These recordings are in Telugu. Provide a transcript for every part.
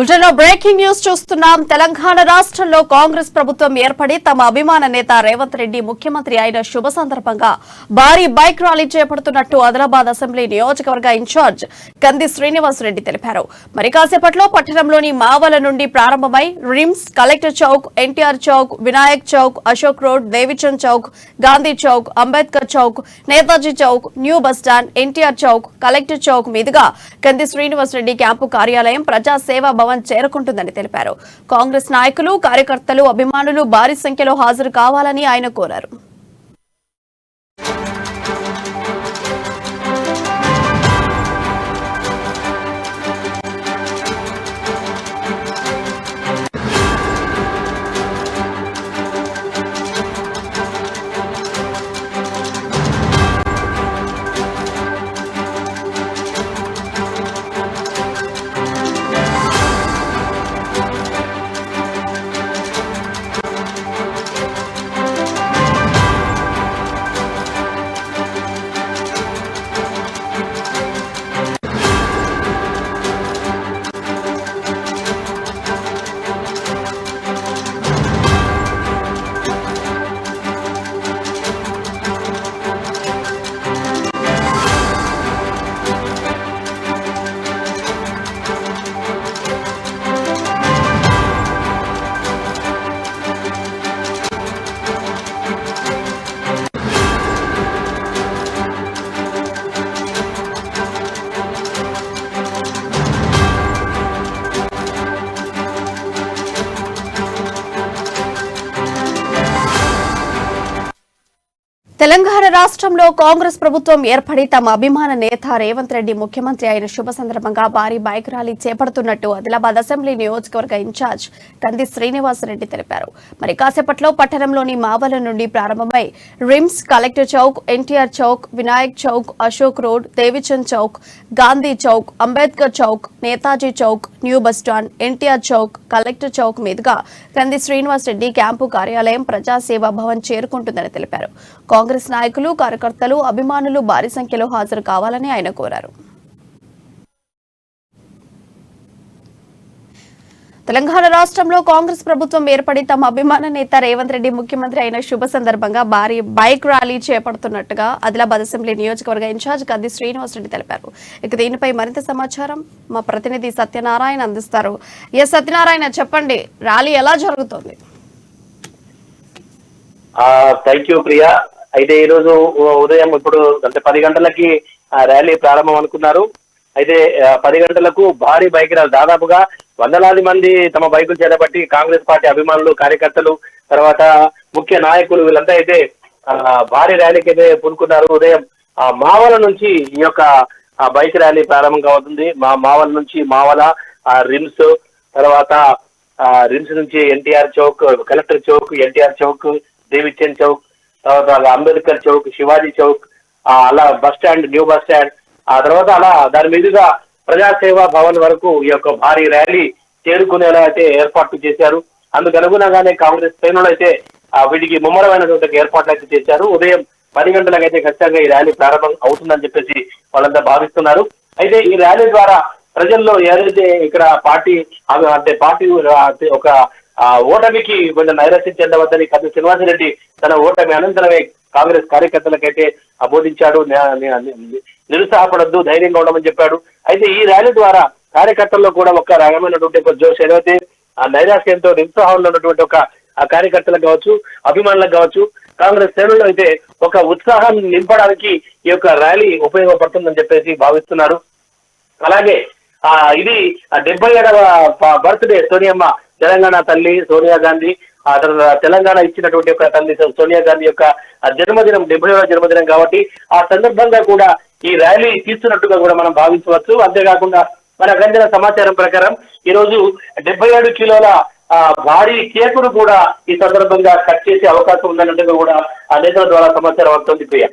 బులెటిన్లో బ్రేకింగ్ న్యూస్ చూస్తున్నాం. తెలంగాణ రాష్ట్రంలో కాంగ్రెస్ ప్రభుత్వం ఏర్పడి తమ అభిమాన నేత రేవంత్ రెడ్డి ముఖ్యమంత్రి అయిన శుభ సందర్భంగా భారీ బైక్ ర్యాలీ చేపడుతున్నట్టు ఆదిలాబాద్ అసెంబ్లీ నియోజకవర్గ ఇన్ఛార్జ్ కంది శ్రీనివాస్ రెడ్డి తెలిపారు. మరి కాసేపట్లో పట్టణంలోని మావల నుండి ప్రారంభమై RIMS, Collector Chowk, NTR Chowk, Vinayak Chowk, Ashok Road, Devichand Chowk, Gandhi Chowk, Ambedkar Chowk, Netaji Chowk, New bus stand, NTR Chowk, Collector Chowk మీదుగా కంది శ్రీనివాస్ రెడ్డి క్యాంపు కార్యాలయం ప్రజా సేవా భవన్ చేరుకుంటుందని తెలిపారు. కాంగ్రెస్ నాయకులు, కార్యకర్తలు, అభిమానులు భారీ సంఖ్యలో హాజరు కావాలని ఆయన కోరారు. తెలంగాణ రాష్ట్రంలో కాంగ్రెస్ ప్రభుత్వం ఏర్పడి తమ అభిమాన నేత రేవంత్ రెడ్డి ముఖ్యమంత్రి అయిన శుభ సందర్భంగా భారీ బైక్ ర్యాలీ చేపడుతున్నట్టు ఆదిలాబాద్ అసెంబ్లీ నియోజకవర్గ ఇన్ఛార్జ్ కంది శ్రీనివాస్ రెడ్డి తెలిపారు. మరి కాసేపట్లో పట్టణంలోని మావల నుండి ప్రారంభమై RIMS, Collector Chowk, NTR Chowk, Vinayak Chowk, Ashok Road, Devichand Chowk, Gandhi Chowk, Ambedkar Chowk, Netaji Chowk, New bus stand, NTR Chowk, Collector Chowk మీదుగా కంది శ్రీనివాస్ రెడ్డి క్యాంపు కార్యాలయం ప్రజా సేవా భవన్ చేరుకుంటుందని తెలిపారు. కాంగ్రెస్ నాయకులు, కార్యకర్తలు, అభిమానులు భారీ సంఖ్యలో హాజరు కావాలని ఆయన కోరారు. తెలంగాణ రాష్ట్రంలో కాంగ్రెస్ ప్రభుత్వం ఏర్పడి తమ అభిమాన నేత రేవంత్ రెడ్డి ముఖ్యమంత్రి అయిన శుభ సందర్భంగా భారీ బైక్ ర్యాలీ చేపడుతున్నట్టుగా ఆదిలాబాద్ అసెంబ్లీ నియోజకవర్గ ఇన్ఛార్జ్ కంది శ్రీనివాస్ రెడ్డి తెలిపారు. ఇక దీనిపై మరింత సమాచారం మా ప్రతినిధి సత్యనారాయణ అందిస్తారు. సత్యనారాయణ, చెప్పండి, ర్యాలీ ఎలా జరుగుతోంది? Thank you Priya. అయితే ఈ రోజు ఉదయం ఇప్పుడు అంటే 10 గంటలకి ర్యాలీ ప్రారంభం అనుకున్నారు. అయితే 10 గంటలకు భారీ బైక్ ర్యాలీ, దాదాపుగా వందలాది మంది తమ బైకులు చేపట్టి కాంగ్రెస్ పార్టీ అభిమానులు, కార్యకర్తలు, తర్వాత ముఖ్య నాయకులు వీళ్ళంతా అయితే భారీ ర్యాలీకి అయితే పూనుకున్నారు. ఉదయం మావల నుంచి ఈ యొక్క బైక్ ర్యాలీ ప్రారంభం అవుతుంది. మావల నుంచి మావల, రిమ్స్, తర్వాత రిమ్స్ నుంచి ఎన్టీఆర్ చౌక్, కలెక్టర్ చౌక్, ఎన్టీఆర్ చౌక్, దేవిచంద్ చౌక్, తర్వాత అంబేద్కర్ చౌక్, శివాజీ చౌక్, అలా bus stand, new bus stand, ఆ తర్వాత అలా దాని మీదుగా ప్రజాసేవా భవన్ వరకు ఈ యొక్క భారీ ర్యాలీ చేరుకునేలా అయితే ఏర్పాట్లు చేశారు. అందుకు అనుగుణంగానే కాంగ్రెస్ శ్రేణులు అయితే వీటికి ముమ్మరమైనటువంటి ఏర్పాట్లు అయితే చేశారు. ఉదయం 10 గంటలకైతే ఖచ్చితంగా ఈ ర్యాలీ ప్రారంభం అవుతుందని చెప్పేసి వాళ్ళంతా భావిస్తున్నారు. అయితే ఈ ర్యాలీ ద్వారా ప్రజల్లో ఏదైతే ఇక్కడ పార్టీ అంటే పార్టీ ఒక ఓటమికి నైరాశ్యం చెందవద్దని కంది శ్రీనివాసరెడ్డి తన ఓటమి అనంతరమే కాంగ్రెస్ కార్యకర్తలకైతే బోధించాడు. నిరుత్సాహపడద్దు, ధైర్యంగా ఉండమని చెప్పాడు. అయితే ఈ ర్యాలీ ద్వారా కార్యకర్తల్లో కూడా ఒక రకమైనటువంటి ఒక జోష్, ఏదైతే ఆ నైరాశ్యంతో నిరుత్సాహంలో ఉన్నటువంటి ఒక కార్యకర్తలకు కావచ్చు, అభిమానులకు కావచ్చు, కాంగ్రెస్ శ్రేణుల్లో అయితే ఒక ఉత్సాహాన్ని నింపడానికి ఈ యొక్క ర్యాలీ ఉపయోగపడుతుందని చెప్పేసి భావిస్తున్నారు. అలాగే ఇది 77వ బర్త్డే సోనియమ్మ, తెలంగాణ తల్లి సోనియా గాంధీ, తెలంగాణ ఇచ్చినటువంటి ఒక తల్లి సోనియా గాంధీ యొక్క జన్మదినం, 70వ జన్మదినం కాబట్టి ఆ సందర్భంగా కూడా ఈ ర్యాలీ తీస్తున్నట్టుగా కూడా మనం భావించవచ్చు. అంతేకాకుండా మనకు అందిన సమాచారం ప్రకారం ఈ రోజు 77 కిలోల భారీ కేకును కూడా ఈ సందర్భంగా కట్ చేసే అవకాశం ఉందన్నట్టుగా కూడా ఆ నేతల ద్వారా సమాచారం వస్తుంది. ప్రియ,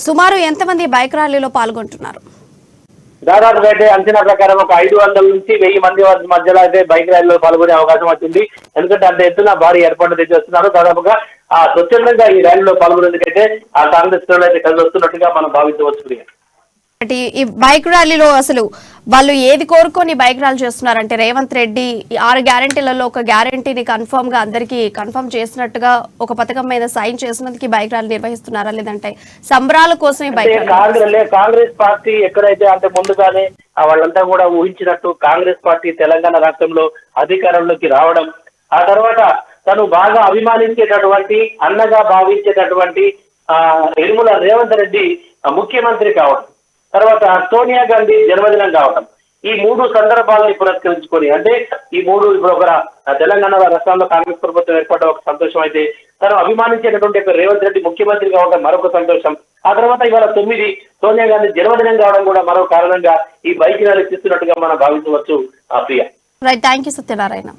సుమారు ఎంతమంది బైక్ ర్యాలీలో పాల్గొంటున్నారు? దాదాపుగా అయితే అంచనా ప్రకారం ఒక 500 నుంచి 1000 మంది మధ్యలో అయితే బైక్ ర్యాలీలో పాల్గొనే అవకాశం వచ్చింది. ఎందుకంటే అంత ఎత్తున భారీ ఏర్పాట్లు తెచ్చేస్తున్నారు. దాదాపుగా స్వచ్ఛందంగా ఈ ర్యాలీలో పాల్గొనేందుకైతే ఆ కాంగ్రెస్ అయితే కలిసి వస్తున్నట్టుగా మనం భావించవచ్చు. అంటే ఈ బైక్ ర్యాలీలో అసలు వాళ్ళు ఏది కోరుకొని బైక్ ర్యాలీ చేస్తున్నారంటే రేవంత్ రెడ్డి 6 గ్యారెంటీలలో ఒక గ్యారెంటీని కన్ఫర్మ్ గా అందరికి కన్ఫర్మ్ చేసినట్టుగా ఒక పథకం మీద సైన్ చేసినందుకు బైక్ ర్యాలీ నిర్వహిస్తున్నారా లేదంటే సంబరాల కోసం ఈ బైక్ కాంగ్రెస్ పార్టీ ఎక్కడైతే అంటే ముందుగానే వాళ్ళంతా కూడా ఊహించినట్టు కాంగ్రెస్ పార్టీ తెలంగాణ రాష్ట్రంలో అధికారంలోకి రావడం, ఆ తర్వాత తను బాగా అభిమానించేటటువంటి అన్నగా భావించేటటువంటి యనుమల రేవంత్ రెడ్డి ముఖ్యమంత్రి కావడం, తర్వాత సోనియా గాంధీ జన్మదినం కావడం, ఈ 3 సందర్భాలని పురస్కరించుకొని అంటే ఈ 3 ఇప్పుడు ఒక తెలంగాణ రాష్ట్రంలో కాంగ్రెస్ ప్రభుత్వం ఏర్పడడం ఒక సంతోషం అయితే, తను అభిమానించేటటువంటి రేవంత్ రెడ్డి ముఖ్యమంత్రి కావడం మరొక సంతోషం, ఆ తర్వాత ఇవాళ 9 సోనియా గాంధీ జన్మదినం కావడం కూడా మరో కారణంగా ఈ బైక్ ర్యాలీ తీస్తున్నట్టుగా మనం భావించవచ్చు Priya. Right, thank you Satyanarayana.